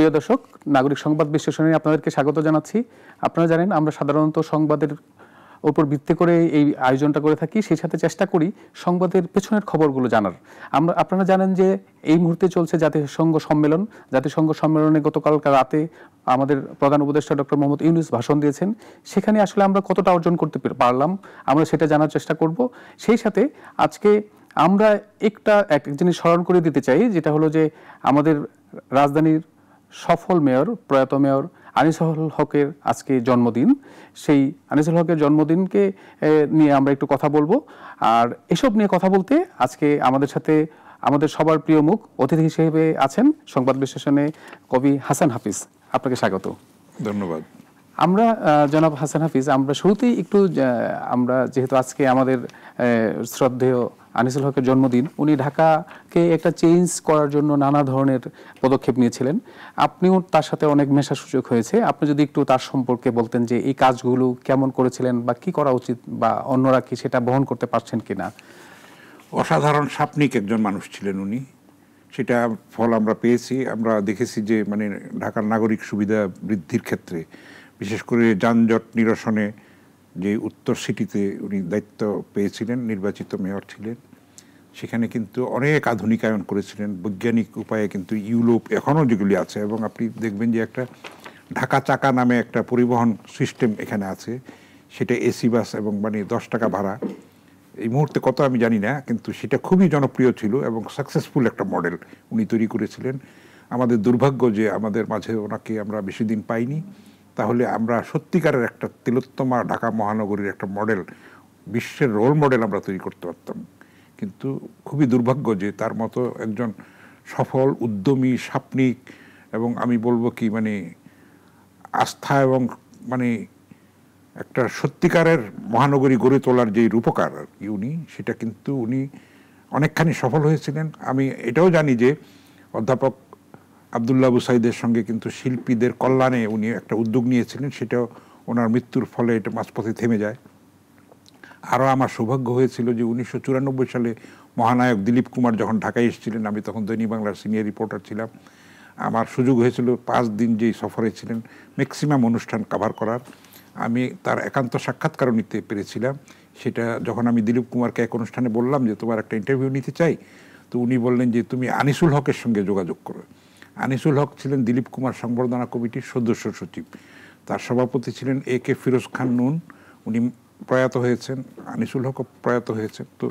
প্রিয় দর্শক, নাগরিক সংবাদ বিশ্লেষণে আপনাদেরকে স্বাগত জানাচ্ছি। আপনারা জানেন আমরা সাধারণত সংবাদের উপর ভিত্তি করে এই আয়োজনটা করে থাকি, সেই সাথে চেষ্টা করি সংবাদের পেছনের খবরগুলো জানার। আপনারা জানেন যে এই মুহূর্তে চলছে জাতিসংঘ সম্মেলন। জাতিসংঘ সম্মেলনে গতকাল রাতে আমাদের প্রধান উপদেষ্টা ডক্টর মোহাম্মদ ইউনূস ভাষণ দিয়েছেন। সেখানে আসলে আমরা কতটা অর্জন করতে পারলাম আমরা সেটা জানার চেষ্টা করব। সেই সাথে আজকে আমরা এক জিনিস স্মরণ করে দিতে চাই, যেটা হলো যে আমাদের রাজধানীর সফল মেয়র, প্রয়াত মেয়র আনিসুল হকের আজকে জন্মদিন। সেই আনিসুল হকের জন্মদিনকে নিয়ে আমরা একটু কথা বলবো। আর এসব নিয়ে কথা বলতে আজকে আমাদের সাথে আমাদের সবার প্রিয় মুখ অতিথি হিসেবে আছেন সংবাদ বিশ্লেষণে কবি হাসান হাফিজ। আপনাকে স্বাগত। ধন্যবাদ। আমরা জনাব হাসান হাফিজ, আমরা শুরুতেই একটু আমরা যেহেতু আজকে আমাদের শ্রদ্ধেয় আনিসুল হকের জন্মদিন, উনি ঢাকাকে একটা চেঞ্জ করার জন্য নানা ধরনের পদক্ষেপ নিয়েছিলেন। আপনিও তার সাথে অনেক মেশার সুযোগ হয়েছে। আপনি যদি একটু তার সম্পর্কে বলতেন যে এই কাজগুলো কেমন করেছিলেন বা কি করা উচিত, বা অন্যরা কি সেটা বহন করতে পারছেন কিনা। অসাধারণ স্বপ্নিক একজন মানুষ ছিলেন উনি, সেটা ফল আমরা পেয়েছি। আমরা দেখেছি যে মানে ঢাকার নাগরিক সুবিধা বৃদ্ধির ক্ষেত্রে, বিশেষ করে যানজট নিরসনে যে উত্তর সিটিতে উনি দায়িত্ব পেয়েছিলেন, নির্বাচিত মেয়র ছিলেন, সেখানে কিন্তু অনেক আধুনিকায়ন করেছিলেন বৈজ্ঞানিক উপায়ে। কিন্তু ইউরোপ এখনও যেগুলি আছে, এবং আপনি দেখবেন যে একটা ঢাকা চাকা নামে একটা পরিবহন সিস্টেম এখানে আছে, সেটা এসি বাস এবং মানে 10 টাকা ভাড়া। এই মুহূর্তে কত আমি জানি না, কিন্তু সেটা খুবই জনপ্রিয় ছিল এবং সাকসেসফুল একটা মডেল উনি তৈরি করেছিলেন। আমাদের দুর্ভাগ্য যে আমাদের মাঝে ওনাকে আমরা বেশি দিন পাইনি। তাহলে আমরা সত্যিকারের একটা তিলোত্তমা ঢাকা মহানগরীর একটা মডেল, বিশ্বের রোল মডেল আমরা তৈরি করতে পারতাম। কিন্তু খুবই দুর্ভাগ্য যে তার মতো একজন সফল, উদ্যমী, স্বপ্নিক এবং আমি বলবো কি মানে আস্থা এবং মানে একটা সত্যিকারের মহানগরী গড়ে তোলার যে রূপকার আর কি উনি, সেটা কিন্তু উনি অনেকখানি সফল হয়েছিলেন। আমি এটাও জানি যে অধ্যাপক আবদুল্লাহ আবু সাইদের সঙ্গে কিন্তু শিল্পীদের কল্যাণে উনি একটা উদ্যোগ নিয়েছিলেন, সেটাও ওনার মৃত্যুর ফলে এটা মাঝপথে থেমে যায়। আরও আমার সৌভাগ্য হয়েছিল যে 1994 সালে মহানায়ক দিলীপ কুমার যখন ঢাকায় এসেছিলেন, আমি তখন দৈনিক বাংলার সিনিয়র রিপোর্টার ছিলাম। আমার সুযোগ হয়েছিল 5 দিন যেই সফরে ছিলেন ম্যাক্সিমাম অনুষ্ঠান কভার করার। আমি তার একান্ত সাক্ষাৎকারও নিতে পেরেছিলাম। সেটা যখন আমি দিলীপ কুমারকে এক অনুষ্ঠানে বললাম যে তোমার একটা ইন্টারভিউ নিতে চাই, তো উনি বললেন যে তুমি আনিসুল হকের সঙ্গে যোগাযোগ করো। আনিসুল হক ছিলেন দিলীপ কুমার সংবর্ধনা কমিটির সদস্য সচিব, তার সভাপতি ছিলেন AK ফিরোজ খান নুন, উনি প্রয়াত হয়েছেন। আনিসুল হকও প্রয়াত হয়েছেন। তো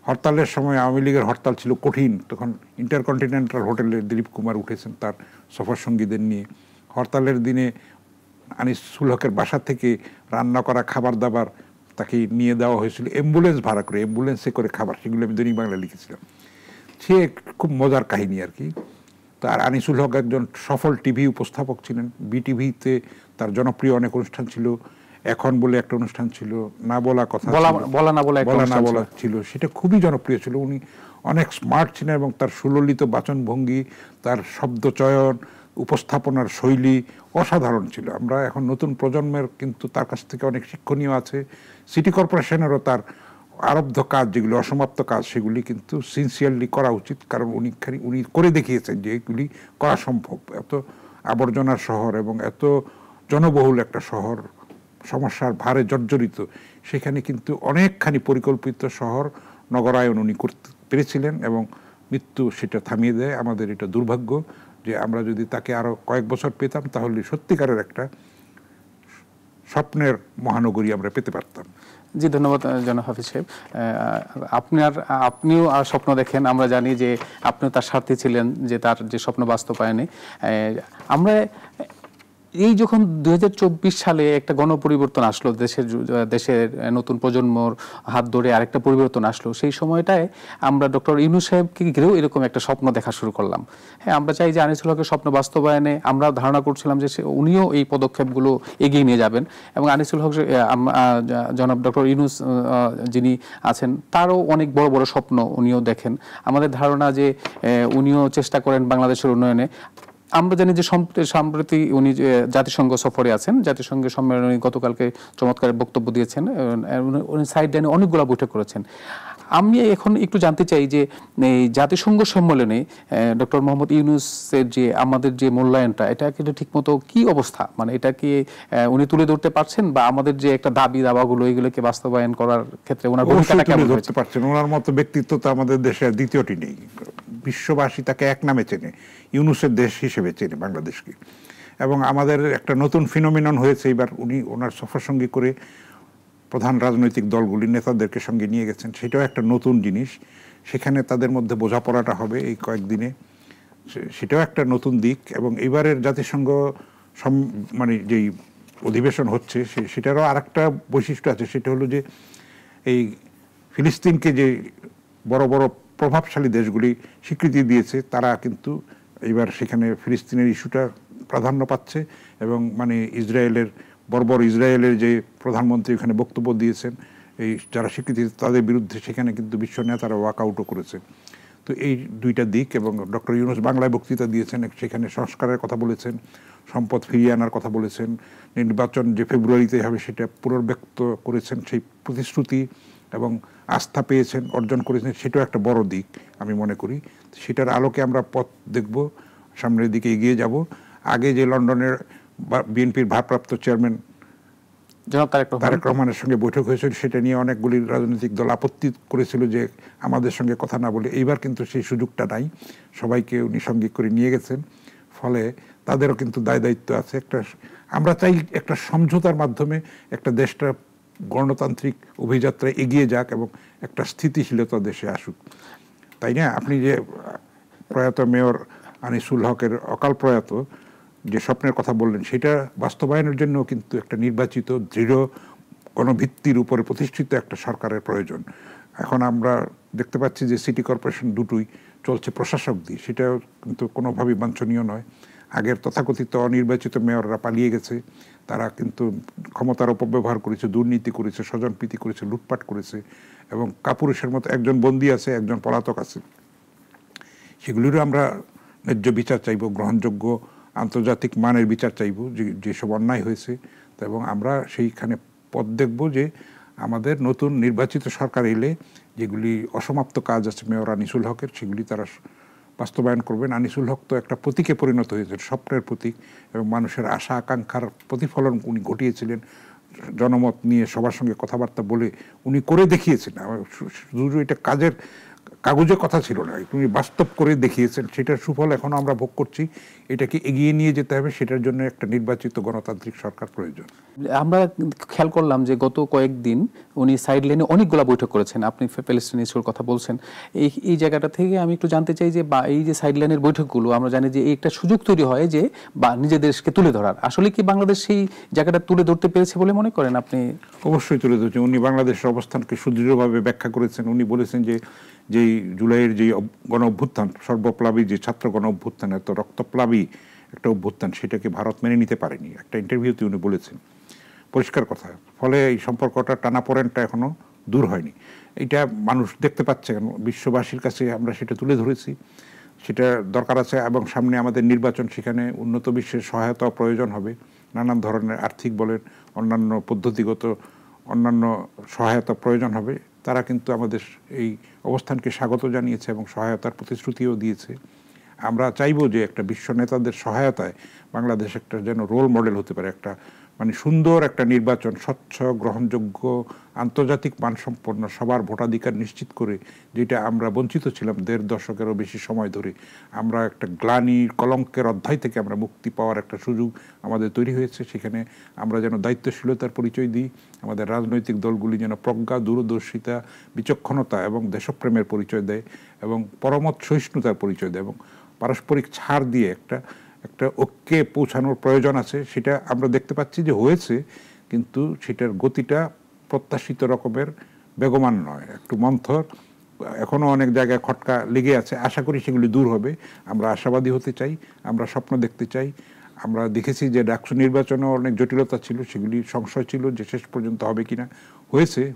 হরতালের সময় আওয়ামী লীগের হরতাল ছিল কঠিন, তখন ইন্টারকন্টিনেন্টাল হোটেলে দিলীপ কুমার উঠেছেন তার সফর সঙ্গীদের নিয়ে। হরতালের দিনে আনিসুল হকের বাসা থেকে রান্না করা খাবার দাবার তাকে নিয়ে দেওয়া হয়েছিল অ্যাম্বুলেন্স ভাড়া করে, অ্যাম্বুলেন্সে করে খাবার, সেগুলো আমি দৈনিক বাংলা লিখেছিলাম। সে খুব মজার কাহিনী আর কি। তার আনিসুল হক একজন সফল টিভি উপস্থাপক ছিলেন। বিটিভিতে তার জনপ্রিয় অনেক অনুষ্ঠান ছিল। এখন বলে একটা অনুষ্ঠান ছিল, না বলা কথা, বলা না বলা ছিল, সেটা খুবই জনপ্রিয় ছিল। উনি অনেক স্মার্ট ছিলেন এবং তার সুললিত বাচনভঙ্গি, তার শব্দ চয়ন, উপস্থাপনার শৈলী অসাধারণ ছিল। আমরা এখন নতুন প্রজন্মের কিন্তু তার কাছ থেকে অনেক শিক্ষণীয় আছে। সিটি কর্পোরেশনেরও তার আরব্ধ কাজ, যেগুলি অসমাপ্ত কাজ, সেগুলি কিন্তু সিনসিয়ারলি করা উচিত, কারণ উনি করে দেখিয়েছেন যে এগুলি করা সম্ভব। এত আবর্জনার শহর এবং এত জনবহুল একটা শহর, সমস্যার ভারে জর্জরিত, সেখানে কিন্তু অনেকখানি পরিকল্পিত শহর নগরায়ন উনি করতে পেরেছিলেন এবং মৃত্যু সেটা থামিয়ে দেয়। আমাদের এটা দুর্ভাগ্য যে আমরা যদি তাকে আরও কয়েক বছর পেতাম, তাহলে সত্যিকারের একটা স্বপ্নের মহানগরী আমরা পেতে পারতাম। জি, ধন্যবাদ জনাব হাফিজ সাহেব। আপনিও স্বপ্ন দেখেন, আমরা জানি যে আপনিও তার স্বার্থী ছিলেন, যে তার যে স্বপ্ন বাস্তবায়নে আমরা এই যখন 2024 সালে একটা গণপরিবর্তন আসলো, দেশের নতুন প্রজন্মর হাত ধরে আরেকটা পরিবর্তন আসলো, সেই সময়টায় আমরা ডক্টর ইউনূস সাহেবকে ঘিরেও এরকম একটা স্বপ্ন দেখা শুরু করলাম। হ্যাঁ, আমরা চাই যে আনিসুল হকের স্বপ্ন বাস্তবায়নে আমরা ধারণা করছিলাম যে উনিও এই পদক্ষেপগুলো এগিয়ে নিয়ে যাবেন, এবং আনিসুল হক জনাব ডক্টর ইউনূস যিনি আছেন, তারও অনেক বড় বড় স্বপ্ন উনিও দেখেন। আমাদের ধারণা যে উনিও চেষ্টা করেন বাংলাদেশের উন্নয়নে। আমরা জানি যে সম্প্রতি উনি জাতিসংঘ সফরে আছেন, জাতিসংঘের সম্মেলনে গতকালকে চমৎকার বক্তব্য দিয়েছেন। উনি সাইড লাইনে অনেকগুলো বৈঠক করেছেন। আমি এখন একটু জানতে চাই যে এই জাতিসংঘ সম্মেলনে ডক্টর মোহাম্মদ ইউনূসের যে আমাদের যে মূল্যায়নটা, এটা কিন্তু ঠিকমতো কি অবস্থা, মানে এটা কি উনি তুলে ধরতে পারছেন, বা আমাদের যে একটা দাবাগুলো এগুলোকে বাস্তবায়ন করার ক্ষেত্রে ওনার ভূমিকাটা অবশ্যই কেমন তুলে হয়েছে? ধরতে পারছেন। ওনার মতো ব্যক্তিত্ব তো আমাদের দেশে আর দ্বিতীয়টি নেই। বিশ্ববাসী তাকে এক নামে চেনে, ইউনূসের দেশ হিসেবে চেনে বাংলাদেশকে। এবং আমাদের একটা নতুন ফিনোমিনন হয়েছে এবার, উনি ওনার সফরসঙ্গী করে প্রধান রাজনৈতিক দলগুলির নেতাদেরকে সঙ্গে নিয়ে গেছেন, সেটাও একটা নতুন জিনিস। সেখানে তাদের মধ্যে বোঝাপড়াটা হবে এই কয়েকদিনে, সেটাও একটা নতুন দিক। এবং এবারের জাতিসংঘ মানে যেই অধিবেশন হচ্ছে সেটারও আর একটা বৈশিষ্ট্য আছে, সেটা হলো যে এই ফিলিস্তিনকে যে বড় বড় প্রভাবশালী দেশগুলি স্বীকৃতি দিয়েছে, তারা কিন্তু এবার সেখানে ফিলিস্তিনের ইস্যুটা প্রাধান্য পাচ্ছে। এবং মানে বর্বর ইসরায়েলের যে প্রধানমন্ত্রী ওখানে বক্তব্য দিয়েছেন, এই যারা স্বীকৃতি তাদের বিরুদ্ধে সেখানে কিন্তু বিশ্ব নেতারা ওয়াকআউটও করেছে। তো এই দুইটা দিক। এবং ডক্টর ইউনূস বাংলায় বক্তৃতা দিয়েছেন, সেখানে সংস্কারের কথা বলেছেন, সম্পদ ফিরিয়ে আনার কথা বলেছেন, নির্বাচন যে ফেব্রুয়ারিতে হবে সেটা পুনর্ব্যক্ত করেছেন, সেই প্রতিশ্রুতি এবং আস্থা পেয়েছেন, অর্জন করেছেন, সেটাও একটা বড় দিক আমি মনে করি। সেটার আলোকে আমরা পথ দেখব, সামনের দিকে এগিয়ে যাব। আগে যে লন্ডনের বিএনপির ভারপ্রাপ্ত চেয়ারম্যান তারেক রহমানের সঙ্গে বৈঠক হয়েছিল, সেটা নিয়ে অনেকগুলি রাজনৈতিক দল আপত্তি করেছিল যে আমাদের সঙ্গে কথা না বলে। এইবার কিন্তু সেই সুযোগটা নাই, সবাইকে উনি সঙ্গে করে নিয়ে গেছেন। ফলে তাদেরও কিন্তু দায় দায়িত্ব আছে। আমরা চাই একটা সমঝোতার মাধ্যমে একটা দেশটা গণতান্ত্রিক অভিযাত্রায় এগিয়ে যাক এবং একটা স্থিতিশীলতা দেশে আসুক, তাই না? আপনি যে প্রয়াত মেয়র আনিসুল হকের অকাল প্রয়াত যে স্বপ্নের কথা বললেন, সেটা বাস্তবায়নের জন্য কিন্তু একটা নির্বাচিত দৃঢ় গণভিত্তির উপরে প্রতিষ্ঠিত একটা সরকারের প্রয়োজন। এখন আমরা দেখতে পাচ্ছি যে সিটি কর্পোরেশন দুটোই চলছে প্রশাসক দিয়ে, সেটা কিন্তু কোনোভাবেই বাঞ্ছনীয় নয়। আগের তথাকথিত অনির্বাচিত মেয়ররা পালিয়ে গেছে, তারা কিন্তু ক্ষমতার অপব্যবহার করেছে, দুর্নীতি করেছে, স্বজনপ্রীতি করেছে, লুটপাট করেছে। এবং কাপুরুষের মতো একজন বন্দী আছে, একজন পলাতক আছে। সেগুলিরও আমরা ন্যায্য বিচার চাইব, গ্রহণযোগ্য আন্তর্জাতিক মানের বিচার চাইব যেসব অন্যায় হয়েছে। এবং আমরা সেইখানে পথ দেখব যে আমাদের নতুন নির্বাচিত সরকার এলে যেগুলি অসমাপ্ত কাজ আছে মেয়র আনিসুল হকের, সেগুলি তারা বাস্তবায়ন করবেন। আনিসুল হক তো একটা প্রতীকে পরিণত হয়েছে, স্বপ্নের প্রতীক, এবং মানুষের আশা আকাঙ্ক্ষার প্রতিফলন উনি ঘটিয়েছিলেন। জনমত নিয়ে সবার সঙ্গে কথাবার্তা বলে উনি করে দেখিয়েছেন। শুধু এটা কাগজে কথা ছিল না, উনি বাস্তব করে দেখিয়েছেন। সেটার সুফল এখন আমরা ভোগ করছি। এটাকে এগিয়ে নিয়ে যেতে হবে, সেটার জন্য একটা নির্বাচিত গণতান্ত্রিক সরকার প্রয়োজন। আমরা খেয়াল করলাম যে গত কয়েকদিন উনি সাইড লাইনে অনেকগুলো বৈঠক করেছেন। আপনি প্যালেস্টাইন ইস্যুর কথা বলছেন, এই জায়গাটা থেকে আমি একটু জানতে চাই যে এই যে সাইড লাইনের বৈঠকগুলো, আমরা জানি যে একটা সুযোগ তৈরি হয় যে নিজের দেশকে তুলে ধরার। আসলে কি বাংলাদেশ সেই জায়গাটা তুলে ধরতে পেরেছে বলে মনে করেন আপনি? অবশ্যই তুলে ধরেছেন। উনি বাংলাদেশের অবস্থানকে সুদৃঢ়ভাবে ব্যাখ্যা করেছেন। উনি বলেছেন যে যেই জুলাইয়ের যে গণ অভ্যুত্থান, সর্বপ্লাবী যে ছাত্র গণ অভ্যুত্থান, এত রক্তপ্লাবী একটা অভ্যুত্থান, সেটাকে ভারত মেনে নিতে পারেনি। একটা ইন্টারভিউতে উনি বলেছেন, পরিষ্কার কথা। ফলে এই সম্পর্কটা টানাপোড়েনটা এখনো দূর হয়নি। এটা মানুষ দেখতে পাচ্ছে, বিশ্ববাসীর কাছে আমরা সেটা তুলে ধরেছি। সেটা দরকার আছে। এবং সামনে আমাদের নির্বাচন, সেখানে উন্নত বিশ্বের সহায়তা প্রয়োজন হবে। নানান ধরনের আর্থিক বলেন, অন্যান্য পদ্ধতিগত অন্যান্য সহায়তা প্রয়োজন হবে। তারা কিন্তু আমাদের এই অবস্থানকে স্বাগত জানিয়েছে এবং সহায়তার প্রতিশ্রুতিও দিয়েছে। আমরা চাইব যে একটা বিশ্ব নেতাদের সহায়তায় বাংলাদেশ একটা যেন রোল মডেল হতে পারে, একটা মানে সুন্দর একটা নির্বাচন, স্বচ্ছ, গ্রহণযোগ্য, আন্তর্জাতিক মানসম্পন্ন, সবার ভোটাধিকার নিশ্চিত করে, যেটা আমরা বঞ্চিত ছিলাম ১.৫ দশকেরও বেশি সময় ধরে। আমরা একটা গ্লানির কলঙ্কের অধ্যায় থেকে আমরা মুক্তি পাওয়ার একটা সুযোগ আমাদের তৈরি হয়েছে। সেখানে আমরা যেন দায়িত্বশীলতার পরিচয় দিই, আমাদের রাজনৈতিক দলগুলি যেন প্রজ্ঞা, দূরদর্শিতা, বিচক্ষণতা এবং দেশপ্রেমের পরিচয় দেয়, এবং পরমত সহিষ্ণুতার পরিচয় দেয়, এবং পারস্পরিক ছাড় দিয়ে একটা ঐক্যে পৌঁছানোর প্রয়োজন আছে। সেটা আমরা দেখতে পাচ্ছি যে হয়েছে, কিন্তু সেটার গতিটা প্রত্যাশিত রকমের বেগবান নয়, একটু মন্থর। এখনও অনেক জায়গায় খটকা লেগে আছে। আশা করি সেগুলি দূর হবে। আমরা আশাবাদী হতে চাই, আমরা স্বপ্ন দেখতে চাই। আমরা দেখেছি যে ডাকসু নির্বাচনেও অনেক জটিলতা ছিল, সেগুলি সংশয় ছিল যে শেষ পর্যন্ত হবে কিনা।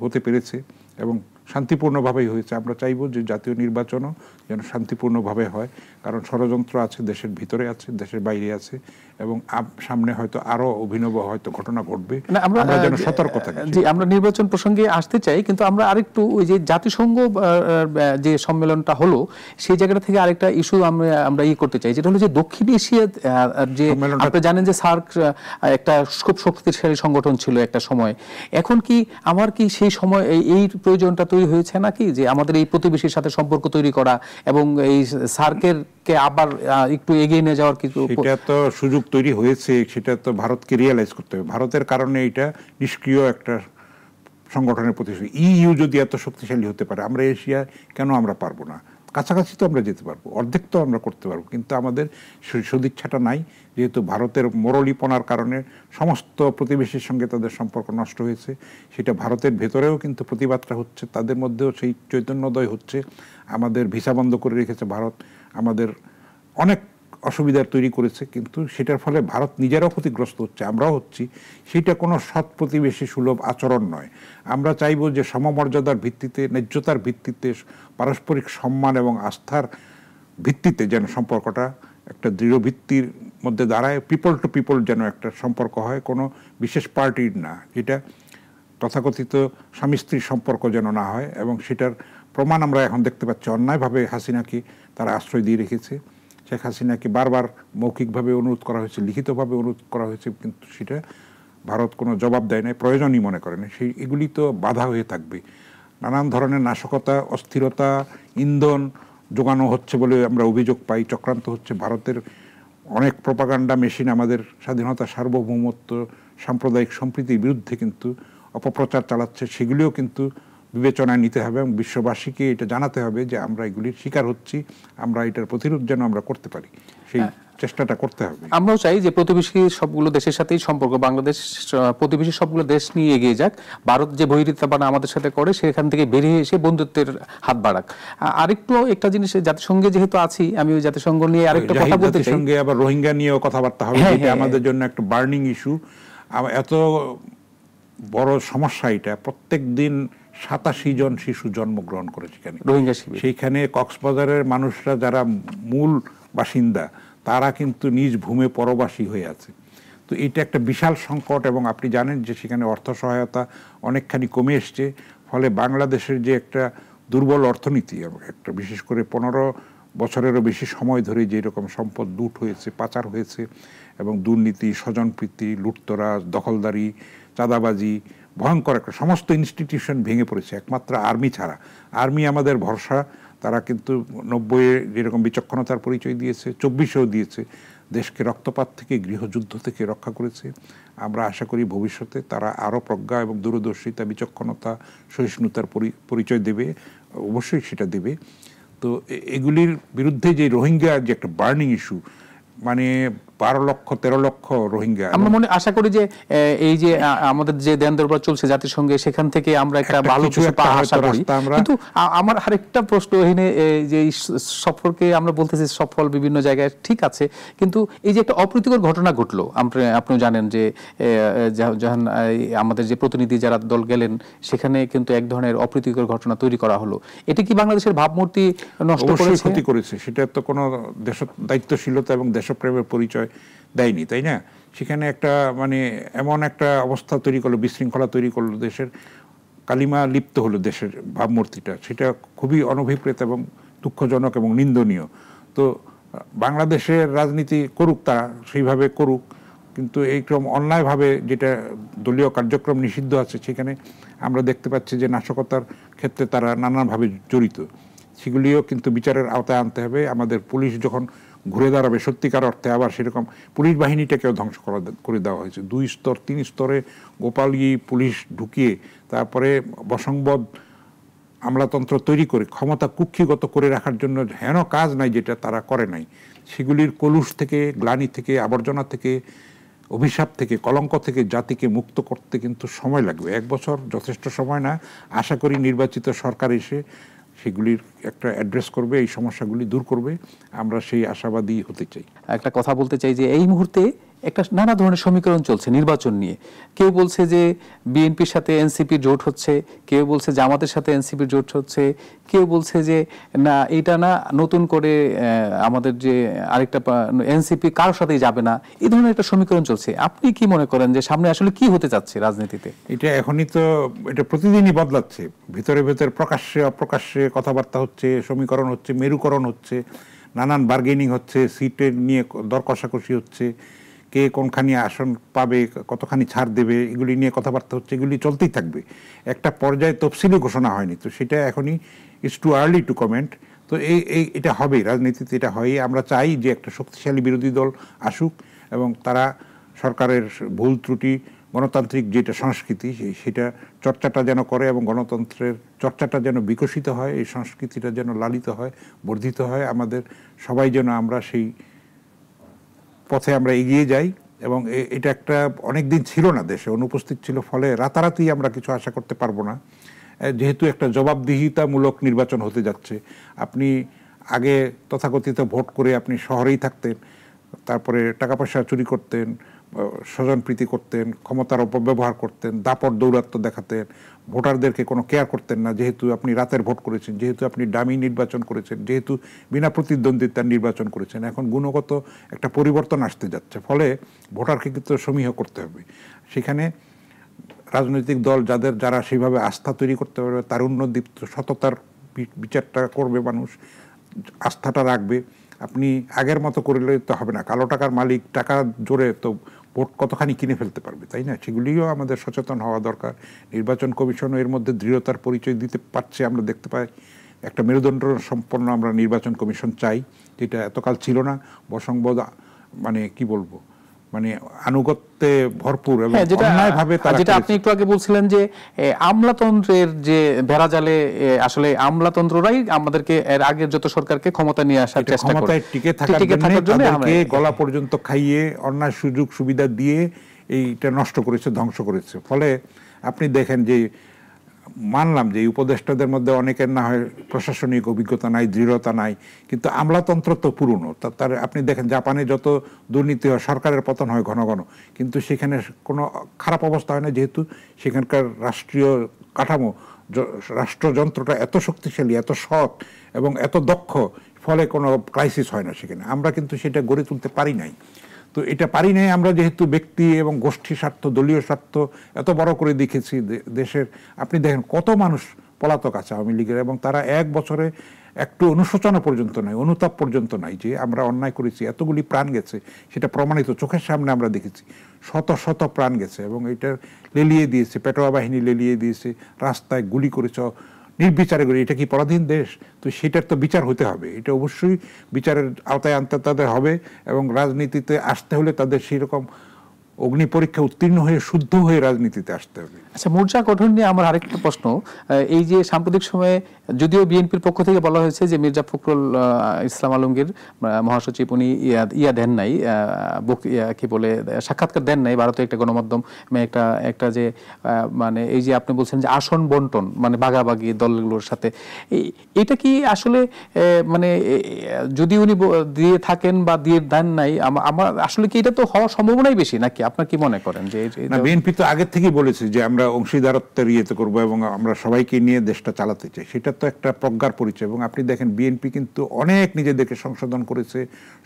হতে পেরেছে। এবং শান্তিপূর্ণভাবেই হয়েছে। আমরা চাইব যে জাতীয় নির্বাচনও যেন শান্তিপূর্ণভাবে হয়, কারণ ষড়যন্ত্র আছে, দেশের ভিতরে আছে, দেশের বাইরে আছে, এবং সামনে হয়তো আরো অভিনব হয়তো ঘটনা ঘটবে। আমরা যেন সতর্ক থাকি। জি, আমরা নির্বাচন প্রসঙ্গে আসতে চাই, কিন্তু আমরা আরেকটু ওই যে জাতিসংঘ যে সম্মেলনটা হলো সেই জায়গাটা থেকে আরেকটা ইস্যু আমরা করতে চাই, যেটা হলো যে দক্ষিণ এশিয়া যে আপনি জানেন যে সার্ক একটা খুব শক্তিশালী সংগঠন ছিল একটা সময়। এখন কি আমার কি সেই সময় এই প্রয়োজনটা তৈরি হয়েছে নাকি যে আমাদের এই প্রতিবেশীর সাথে সম্পর্ক তৈরি করা এবং এই সার্কের কে আবার একটু এগিয়ে নিয়ে যাওয়ার কিছু? সেটা তো সুযোগ তৈরি হয়েছে, সেটা তো ভারতকে রিয়েলাইজ করতে হবে। ভারতের কারণে এটা নিষ্ক্রিয় একটা সংগঠনের প্রতিষ্ঠা। ইইউ যদি এত শক্তিশালী হতে পারে, আমরা এশিয়া কেন আমরা পারবো না? কাছাকাছি তো আমরা যেতে পারবো, অর্ধেক তো আমরা করতে পারবো, কিন্তু আমাদের সদিচ্ছাটা নাই। যেহেতু ভারতের মোরলীপনার কারণে সমস্ত প্রতিবেশীর সঙ্গে তাদের সম্পর্ক নষ্ট হয়েছে, সেটা ভারতের ভেতরেও কিন্তু প্রতিবাদটা হচ্ছে, তাদের মধ্যেও সেই চৈতন্যোদয় হচ্ছে। আমাদের ভিসা বন্ধ করে রেখেছে ভারত, আমাদের অনেক অসুবিধার তৈরি করেছে, কিন্তু সেটার ফলে ভারত নিজেরাও ক্ষতিগ্রস্ত হচ্ছে, আমরাও হচ্ছি। সেটা কোনো সৎ প্রতিবেশী সুলভ আচরণ নয়। আমরা চাইব যে সমমর্যাদার ভিত্তিতে, ন্যায্যতার ভিত্তিতে, পারস্পরিক সম্মান এবং আস্থার ভিত্তিতে যেন সম্পর্কটা একটা দৃঢ় ভিত্তির মধ্যে দাঁড়ায়, পিপল টু পিপল যেন একটা সম্পর্ক হয়, কোনো বিশেষ পার্টির না, যেটা তথাকথিত স্বামী স্ত্রীর সম্পর্ক যেন না হয়। এবং সেটার প্রমাণ আমরা এখন দেখতে পাচ্ছি। অন্যায়ভাবে হাসিনাকে তারা আশ্রয় দিয়ে রেখেছে। শেখ হাসিনাকে বারবার মৌখিকভাবে অনুরোধ করা হয়েছে, লিখিতভাবে অনুরোধ করা হয়েছে, কিন্তু সেটা ভারত কোনো জবাব দেয় নাই, প্রয়োজনই মনে করে না। এগুলি তো বাধা হয়ে থাকবে। নানান ধরনের নাশকতা, অস্থিরতা, ইন্ধন যোগানো হচ্ছে বলে আমরা অভিযোগ পাই, চক্রান্ত হচ্ছে। ভারতের অনেক প্রোপাগান্ডা মেশিন আমাদের স্বাধীনতা, সার্বভৌমত্ব, সাম্প্রদায়িক সম্প্রীতির বিরুদ্ধে কিন্তু অপপ্রচার চালাচ্ছে। সেগুলিও কিন্তু বিবেচনায় নিতে হবে এবং বিশ্ববাসীকে এটা জানাতে হবে যে আমরা এগুলির শিকার হচ্ছি, আমরা এটার প্রতিরোধ যেন আমরা করতে পারি, সেই চেষ্টাটা করতে হবে। আমরাও চাই যে প্রতিবেশী সবগুলো দেশের সাথেই সম্পর্ক, বাংলাদেশ প্রতিবেশী সবগুলো দেশ নিয়ে এগিয়ে যাক। ভারত যে বহিরিতাবানা আমাদের সাথে করে সেখান থেকে বেরিয়ে এসে বন্ধুত্বের হাত বাড়াক। আরেকটু একটা জিনিস, জাতিসংঘে যেহেতু আছি, আমি ওই জাতিসংঘ নিয়ে আরেকটা কথা বলতে চাই। জাতিসংঘে আবার রোহিঙ্গা নিয়েও কথাবার্তা হবে, যেটা আমাদের জন্য একটা বার্নিং ইস্যু। এত বড় সমস্যা এটা। প্রত্যেক দিন 87 জন শিশু জন্মগ্রহণ করে সেখানে রোহিঙ্গা শিবির। সেইখানে কক্সবাজারের মানুষরা যারা মূল বাসিন্দা, তারা কিন্তু নিজ ভূমে পরবাসী হয়ে আছে। তো এটা একটা বিশাল সংকট, এবং আপনি জানেন যে সেখানে অর্থ সহায়তা অনেকখানি কমে এসছে। ফলে বাংলাদেশের যে একটা দুর্বল অর্থনীতি, একটা বিশেষ করে 15 বছরেরও বেশি সময় ধরে যে রকম সম্পদ লুট হয়েছে, পাচার হয়েছে, এবং দুর্নীতি, স্বজনপ্রীতি, লুটতরাজ, দখলদারি, চাঁদাবাজি, ভয়ঙ্কর একটা সমস্ত ইনস্টিটিউশন ভেঙে পড়েছে একমাত্র আর্মি ছাড়া। আর্মি আমাদের ভরসা। তারা কিন্তু 90-এ যেরকম বিচক্ষণতার পরিচয় দিয়েছে, 24-এও দিয়েছে, দেশকে রক্তপাত থেকে, গৃহযুদ্ধ থেকে রক্ষা করেছে। আমরা আশা করি ভবিষ্যতে তারা আরও প্রজ্ঞা এবং দূরদর্শিতা, বিচক্ষণতা, সহিষ্ণুতার পরিচয় দেবে, অবশ্যই সেটা দেবে। তো এগুলির বিরুদ্ধে যে রোহিঙ্গা যে একটা বার্নিং ইস্যু, মানে 12 লক্ষ 13 লক্ষ রোহিঙ্গা, আমরা মনে আশা করি যে এই যে আমাদের যে দেন দরবার চলছে জাতিসংঘে, সেখান থেকে আমরা একটা ভালো কিছু আশা করি। কিন্তু আমার আরেকটা প্রশ্ন এখানে, যে সফরকে আমরা বলতেছি সফল বিভিন্ন জায়গায়, ঠিক আছে, কিন্তু এই যে একটা অপ্রীতিকর ঘটনা ঘটলো, আপনিও জানেন যে যখন আমাদের যে প্রতিনিধি যারা দল গেলেন, সেখানে কিন্তু এক ধরনের অপ্রীতিকর ঘটনা তৈরি করা হলো। এটা কি বাংলাদেশের ভাবমূর্তি নষ্ট করেছে? ক্ষতি করেছে। সেটা তো কোনো দেশ দায়িত্বশীলতা এবং দেশপ্রেমের পরিচয় দেয়নি, তাই না? সেখানে একটা মানে এমন একটা অবস্থা তৈরি করলো, বিশৃঙ্খলা তৈরি করলো, দেশের কালিমা লিপ্ত হলো দেশের ভাবমূর্তিটা। সেটা খুবই অনভিপ্রেত এবং দুঃখজনক এবং নিন্দনীয়। তো বাংলাদেশের রাজনীতি করুক, তারা সেইভাবে করুক, কিন্তু এইরকম অন্যায়ভাবে যেটা দলীয় কার্যক্রম নিষিদ্ধ আছে, সেখানে আমরা দেখতে পাচ্ছি যে নাশকতার ক্ষেত্রে তারা নানানভাবে জড়িত। সেগুলিও কিন্তু বিচারের আওতায় আনতে হবে। আমাদের পুলিশ যখন ঘুরে দাঁড়াবে সত্যিকার অর্থে, আবার সেরকম পুলিশ বাহিনীটাকেও ধ্বংস করে দেওয়া হয়েছে। 2 স্তর 3 স্তরে গোপালগি পুলিশ ঢুকিয়ে, তারপরে বসংবদ আমলাতন্ত্র তৈরি করে ক্ষমতা কুক্ষিগত করে রাখার জন্য হেন কাজ নাই যেটা তারা করে নাই। সেগুলির কলুষ থেকে, গ্লানি থেকে, আবর্জনা থেকে, অভিশাপ থেকে, কলঙ্ক থেকে জাতিকে মুক্ত করতে কিন্তু সময় লাগবে। 1 বছর যথেষ্ট সময় না। আশা করি নির্বাচিত সরকার এসে সেগুলির একটা অ্যাড্রেস করবে, এই সমস্যাগুলি দূর করবে। আমরা সেই আশাবাদী হতে চাই। একটা কথা বলতে চাই যে এই মুহূর্তে একটা নানা ধরনের সমীকরণ চলছে নির্বাচন নিয়ে। কেউ বলছে যে বিএনপির সাথে এনসিপির জোট হচ্ছে, কেউ বলছে জামাতের সাথে এনসিপির জোট হচ্ছে, কেউ বলছে যে না এটা না, নতুন করে আমাদের যে আরেকটা এনসিপি কারোর সাথেই যাবে না। এই ধরনের একটা সমীকরণ চলছে। আপনি কি মনে করেন যে সামনে আসলে কি হতে যাচ্ছে রাজনীতিতে? এটা এখনই তো, এটা প্রতিদিনই বদলাচ্ছে। ভিতরে ভিতরে প্রকাশ্যে অপ্রকাশ্যে কথাবার্তা হচ্ছে, সমীকরণ হচ্ছে, মেরুকরণ হচ্ছে, নানান বার্গেনিং হচ্ছে, সিটের নিয়ে দর কষাকষি হচ্ছে, কে কোনখানি আসন পাবে, কতখানি ছাড় দেবে, এগুলি নিয়ে কথাবার্তা হচ্ছে। এগুলি চলতেই থাকবে। একটা পর্যায়ে তফসিলি ঘোষণা হয়নি, তো সেটা এখনই it's too early two comment. তো এটা হবেই, রাজনীতিতে এটা হয়ই। আমরা চাই যে একটা শক্তিশালী বিরোধী দল আসুক এবং তারা সরকারের ভুল ত্রুটি, গণতান্ত্রিক যেটা সংস্কৃতি সেটা চর্চাটা যেন করে এবং গণতন্ত্রের চর্চাটা যেন বিকশিত হয়, এই সংস্কৃতিটা যেন লালিত হয়, বর্ধিত হয়। আমাদের সবাই যেন আমরা সেই পথে আমরা এগিয়ে যাই। এবং এটা একটা অনেক দিন ছিল না, দেশে অনুপস্থিত ছিল, ফলে রাতারাতি আমরা কিছু আশা করতে পারবো না। যেহেতু একটা জবাবদিহিতামূলক নির্বাচন হতে যাচ্ছে। আপনি আগে তথাকথিত ভোট করে আপনি শহরেই থাকতেন, তারপরে টাকা পয়সা চুরি করতেন, স্বজনপ্রীতি করতেন, ক্ষমতার অপব্যবহার করতেন, দাপট দৌরাত্ম্য দেখাতেন, ভোটারদেরকে কোনো কেয়ার করতেন না। যেহেতু আপনি রাতের ভোট করেছেন, যেহেতু আপনি ডামি নির্বাচন করেছেন, যেহেতু বিনা প্রতিদ্বন্দ্বিতার নির্বাচন করেছেন, এখন গুণগত একটা পরিবর্তন আসতে যাচ্ছে। ফলে ভোটারকে কিন্তু সমীহ করতে হবে। সেখানে রাজনৈতিক দল যারা সেইভাবে আস্থা তৈরি করতে পারবে, তারুণ্যদীপ্ত সততার বিচারটা করবে, মানুষ আস্থাটা রাখবে। আপনি আগের মতো করলে তো হবে না। কালো টাকার মালিক টাকা জোরে তো ভোট কতখানি কিনে ফেলতে পারবে, তাই না? সেগুলিও আমাদের সচেতন হওয়া দরকার। নির্বাচন কমিশনও এর মধ্যে দৃঢ়তার পরিচয় দিতে পারছে, আমরা দেখতে পাই। একটা মেরুদণ্ড সম্পন্ন আমরা নির্বাচন কমিশন চাই, যেটা এতকাল ছিল না। বসংবদ, মানে কি বলবো, মানে আনুগত্যে ভরপুর এবং অন্যায়ভাবে তারা যেটা আপনি একটু আগে বলছিলেন যে আমলাতন্ত্রের যে বেড়াজালে, আসলে আমলাতন্ত্ররাই আমাদেরকে এর আগের যত সরকারকে ক্ষমতা নিয়ে আসার চেষ্টা করে, ক্ষমতায় টিকে থাকার জন্য তাদেরকে গলা পর্যন্ত খাইয়ে অন্যায় সুযোগ সুবিধা দিয়ে এইটা নষ্ট করেছে, ধ্বংস করেছে। ফলে আপনি দেখেন যে, মানলাম যে এই উপদেষ্টাদের মধ্যে অনেকের না হয় প্রশাসনিক অভিজ্ঞতা নাই, দৃঢ়তা নাই, কিন্তু আমলাতন্ত্র তো পুরনো। তার আপনি দেখেন জাপানে যত দুর্নীতি হয়, সরকারের পতন হয় ঘন ঘন, কিন্তু সেখানে কোনো খারাপ অবস্থা হয় না, যেহেতু সেখানকার রাষ্ট্রীয় কাঠামো, রাষ্ট্রযন্ত্রটা এত শক্তিশালী, এত সৎ এবং এত দক্ষ, ফলে কোনো ক্রাইসিস হয় না সেখানে। আমরা কিন্তু সেটা গড়ে তুলতে পারি নাই। তো এটা পারি নাই আমরা, যেহেতু ব্যক্তি এবং গোষ্ঠী স্বার্থ, দলীয় স্বার্থ এত বড় করে দেখেছি দেশের। আপনি দেখেন কত মানুষ পলাতক আছে আওয়ামী লীগের, এবং তারা এক বছরে একটু অনুশোচনা পর্যন্ত নাই, অনুতাপ পর্যন্ত নাই যে আমরা অন্যায় করেছি। এতগুলি প্রাণ গেছে, সেটা প্রমাণিত, চোখের সামনে আমরা দেখেছি। শত শত প্রাণ গেছে এবং এটা লেলিয়ে দিয়েছে, পেটোয়া বাহিনী লেলিয়ে দিয়েছে, রাস্তায় গুলি করেছে নির্বিচারে করে। এটা কি পরাধীন দেশ? তো সেটার তো বিচার হতে হবে। এটা অবশ্যই বিচারের আওতায় আনতে তাদের হবে, এবং রাজনীতিতে আসতে হলে তাদের সেরকম অগ্নি পরীক্ষা উত্তীর্ণ হয়ে শুদ্ধ হয়ে রাজনীতিতে আসতে হবে। আচ্ছা, মোর্চা গঠন নিয়ে আমার আরেকটা প্রশ্ন। এই যে সাম্প্রতিক সময়ে যদিও বিএনপির পক্ষ থেকে বলা হয়েছে যে মির্জা ফখরুল ইসলাম আলমগীর মহাসচিব, উনি দেন নাই, কি বলে, সাক্ষাৎকার দেন নাই ভারতের একটা গণমাধ্যম একটা যে মানে এই যে আপনি বলছেন যে আসন বন্টন, মানে ভাগাভাগি দলগুলোর সাথে, এটা কি আসলে মানে যদি উনি দিয়ে থাকেন বা দিয়ে দেন নাই, আমার আসলে কি এটা তো হওয়ার সম্ভাবনাই বেশি, নাকি আপনার কি মনে করেন? যে বিএনপি তো আগে থেকেই বলেছে যে আমরা অংশীদারত্বের ইয়েতে করবো এবং আমরা সবাইকে নিয়ে দেশটা চালাতে চাই। সেটা তো একটা প্রজ্ঞার পরিচয়। এবং আপনি দেখেন বিএনপি কিন্তু অনেক নিজেদেরকে সংশোধন করেছে,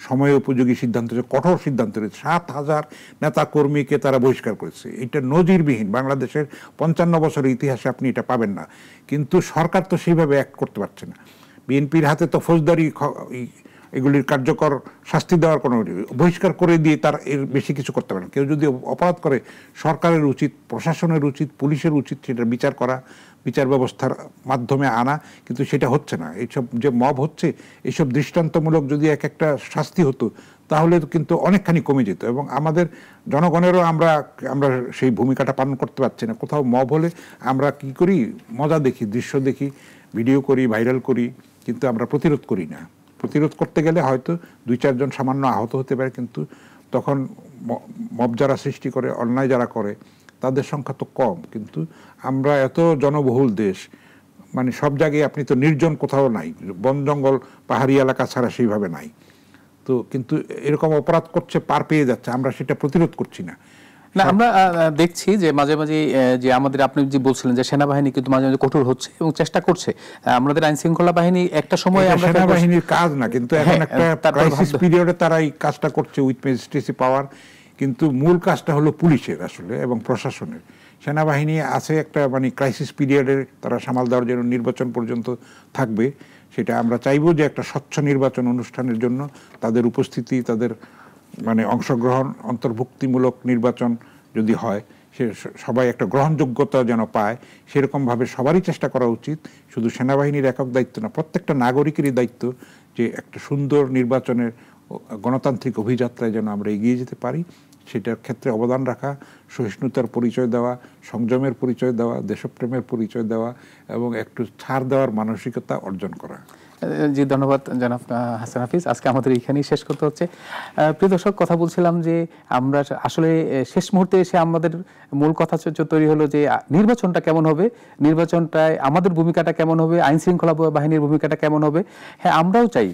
সময় উপযোগী সিদ্ধান্ত, কঠোর সিদ্ধান্ত রয়েছে। 7,000 নেতা কর্মীকে তারা বহিষ্কার করেছে। এটা নজিরবিহীন, বাংলাদেশের 55 বছরের ইতিহাসে আপনি এটা পাবেন না। কিন্তু সরকার তো সেইভাবে অ্যাক্ট করতে পারছে না। বিএনপির হাতে তো ফৌজদারি এগুলির কার্যকর শাস্তি দেওয়ার কোনো, বহিষ্কার করে দিয়ে তার এর বেশি কিছু করতে পারে না। কেউ যদি অপরাধ করে, সরকারের উচিত, প্রশাসনের উচিত, পুলিশের উচিত সেটা বিচার করা, বিচার ব্যবস্থার মাধ্যমে আনা, কিন্তু সেটা হচ্ছে না। এইসব যে মব হচ্ছে, এইসব দৃষ্টান্তমূলক যদি এক একটা শাস্তি হতো, তাহলে কিন্তু অনেকখানি কমে যেত। এবং আমাদের জনগণেরও আমরা সেই ভূমিকাটা পালন করতে পারছি না। কোথাও মব হলে আমরা কি করি, মজা দেখি, দৃশ্য দেখি, ভিডিও করি, ভাইরাল করি, কিন্তু আমরা প্রতিরোধ করি না। প্রতিরোধ করতে গেলে হয়তো 2-4 জন সামান্য আহত হতে পারে, কিন্তু তখন মব যারা সৃষ্টি করে, অন্যায় যারা করে, তাদের সংখ্যা তো কম। কিন্তু আমরা এত জনবহুল দেশ, মানে সব জায়গায় আপনি তো নির্জন কোথাও নাই, বন জঙ্গল পাহাড়ি এলাকা ছাড়া সেইভাবে নাই। তো তো কিন্তু এরকম অপরাধ করছে, পার পেয়ে যাচ্ছে, আমরা সেটা প্রতিরোধ করছি না। না, আমরা দেখছি যে মাঝে মাঝে যে আমাদের আপনি যে বলছিলেন যে সেনাবাহিনী কিন্তু মাঝে মাঝে কঠোর হচ্ছে এবং চেষ্টা করছে। আমাদের আইন শৃঙ্খলা বাহিনী একটা সময় আমরা সেনাবাহিনীর কাজ না, কিন্তু এখন একটা ক্রাইসিস পিরিয়ডে তারা এই কাজটা করছে উইথ ম্যাজিস্ট্রেসি পাওয়ার, কিন্তু মূল কাজটা হলো পুলিশের আসলে এবং প্রশাসনের। সেনাবাহিনী আছে একটা মানে ক্রাইসিস পিরিয়ডে তারা সামাল দেওয়ার জন্য নির্বাচন পর্যন্ত থাকবে। সেটা আমরা চাইবো যে একটা স্বচ্ছ নির্বাচন অনুষ্ঠানের জন্য তাদের উপস্থিতি, তাদের মানে অংশগ্রহণ, অন্তর্ভুক্তিমূলক নির্বাচন যদি হয়, সে সবাই একটা গ্রহণযোগ্যতা যেন পায়, সেরকমভাবে সবারই চেষ্টা করা উচিত। শুধু সেনাবাহিনীর একক দায়িত্ব না, প্রত্যেকটা নাগরিকেরই দায়িত্ব যে একটা সুন্দর নির্বাচনের গণতান্ত্রিক অভিযাত্রায় যেন আমরা এগিয়ে যেতে পারি, সেটার ক্ষেত্রে অবদান রাখা, সহিষ্ণুতার পরিচয় দেওয়া, সংযমের পরিচয় দেওয়া, দেশপ্রেমের পরিচয় দেওয়া এবং একটু ছাড় দেওয়ার মানসিকতা অর্জন করা। জি, ধন্যবাদ জনাব হাসান হাফিজ। আজকে আমাদের এখানেই শেষ করতে হচ্ছে। প্রিয় দর্শক, কথা বলছিলাম যে আমরা আসলে শেষ মুহূর্তে এসে আমাদের মূল কথা তৈরি হলো যে নির্বাচনটা কেমন হবে, নির্বাচনটায় আমাদের ভূমিকাটা কেমন হবে, আইন শৃঙ্খলা বাহিনীর ভূমিকাটা কেমন হবে। হ্যাঁ, আমরাও চাই,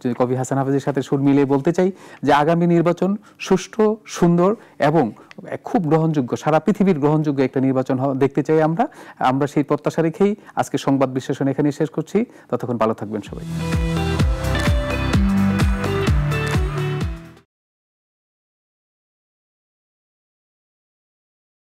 যে কবি হাসান হাফিজের সাথে সুর মিলিয়ে বলতে চাই যে আগামী নির্বাচন সুষ্ঠু, সুন্দর এবং খুব গ্রহণযোগ্য, সারা পৃথিবীর গ্রহণযোগ্য একটা নির্বাচন দেখতে চাই আমরা সেই প্রত্যাশা রেখেই আজকে সংবাদ বিশ্লেষণ এখানেই শেষ করছি। ততক্ষণ ভালো থাকবেন সবাই।